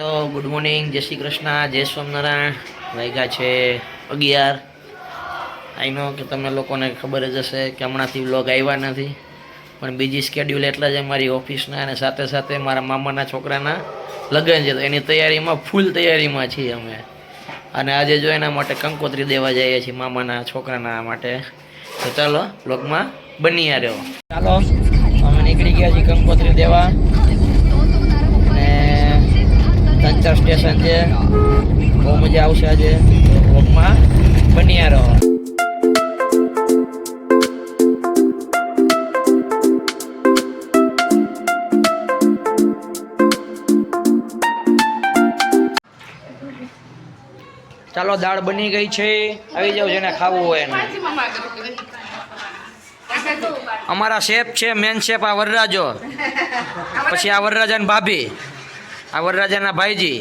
Hello, good morning, જય શ્રી કૃષ્ણ, જય સ્વામિનારાયણ. વાગ્યા છે 11. આઈ નો કે તમને લોકોને ખબર જ હશે કે હમણાંથી વ્લોગ આવ્યા નથી, પણ બીજી સ્કેડ્યુલ એટલા જ મારી ઓફિસના અને સાથે સાથે મારા મામાના છોકરાના લગ્ન છે, તો એની તૈયારીમાં ફૂલ તૈયારીમાં છીએ અમે. અને આજે જો એના માટે કંકોત્રી દેવા જઈએ છીએ મામાના છોકરાના માટે. તો ચાલો વ્લોગમાં બની રહ્યો. ચાલો અમે નીકળી ગયા છીએ કંકોત્રી દેવા. તંચર સ્ટેશન છે, બહુ મજા આવશે આજે. વ્લોગમાં બન્યા રહો. ચાલો દાળ બની ગઈ છે, આવી જાવ જેને ખાવું હોય એને. અમારા શેફ છે, મેન શેફ આ વરરાજો, પછી આ વરરાજાના ભાભી, આ વરરાજાના ભાઈજી,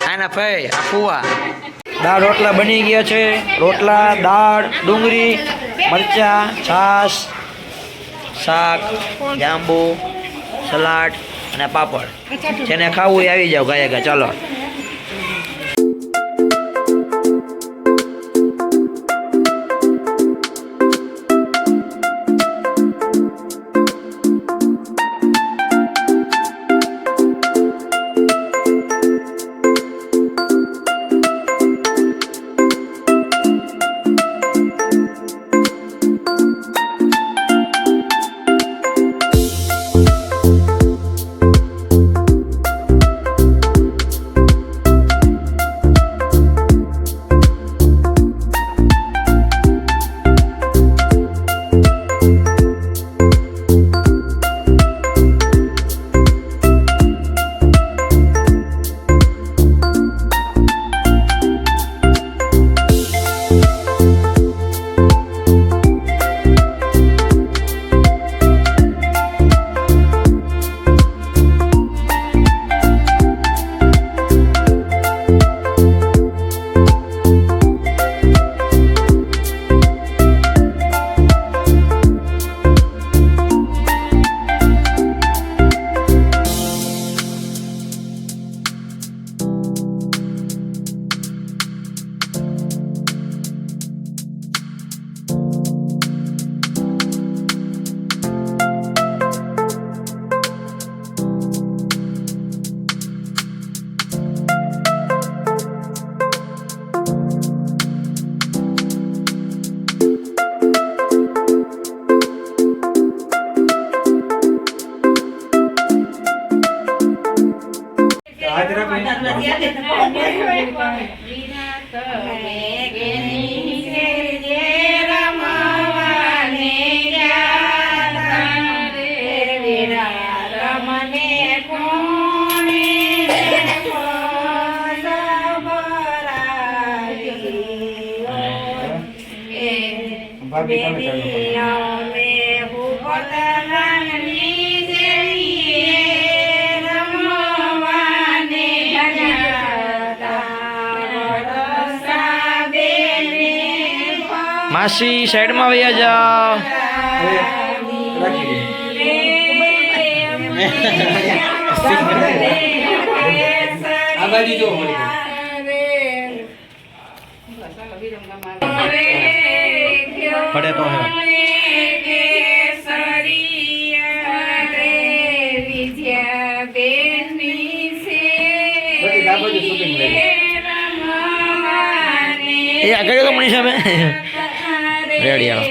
આના ભાઈ, આ ફુવા. દાળ રોટલા બની ગયા છે. રોટલા, દાળ, ડુંગળી, મરચા, છાશ, શાક, જાંબુ, સલાડ અને પાપડ. જેને ખાવું એ આવી જાવ ગાયકા. ચાલો. માસી સાઈડમાં વયા જાઓ. પડે તો એ આગળ તો મનીષા બેન રેડી આવો.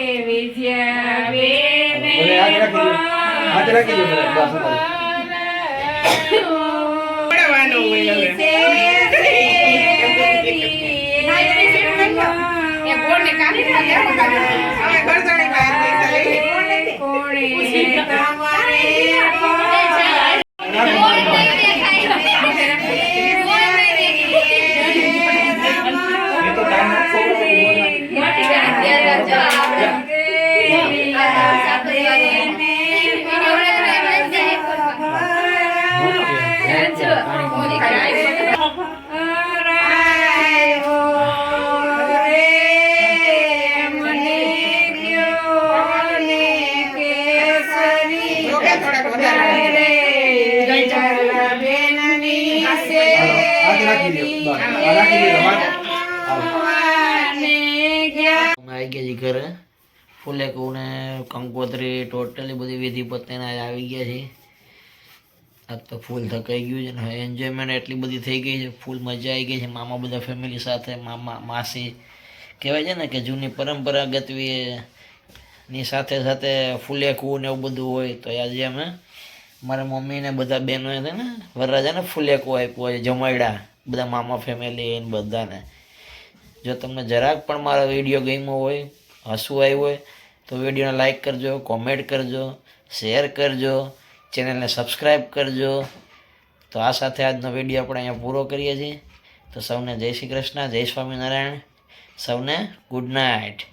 થોડાક વધારે આવી ગયા છે ઘરે ફૂલે કહું કંકોત્રી ટોટલી બધી વિધિ પત્નીના આવી ગયા છે. આજ તો ફૂલ થકાઈ ગયું છે ને હવે એન્જોયમેન્ટ એટલી બધી થઈ ગઈ છે, ફૂલ મજા આવી ગઈ છે. મામા બધા ફેમિલી સાથે, મામા માસી કહેવાય છે ને કે જૂની પરંપરાગત ની સાથે સાથે ફૂલેકું ને એવું બધું હોય. તો આજે અમે મારા મમ્મીને બધા બહેનોએ છે ને વરરાજાને ફૂલેકું આપ્યું હોય, જમાડ્યા બધા મામા ફેમિલી બધાને. જો તમને જરાક પણ મારો વિડીયો ગમ્યો હોય, હસવું આવ્યું હોય તો વિડીયોને લાઈક કરજો, કોમેન્ટ કરજો, શેર કરજો, ચેનલને સબસ્ક્રાઈબ કરજો. તો આ સાથે આજનો વિડીયો આપણે અહીંયા પૂરો કરીએ છીએ. તો સૌને જય શ્રી કૃષ્ણ, જય સ્વામિનારાયણ, સૌને ગુડ નાઇટ.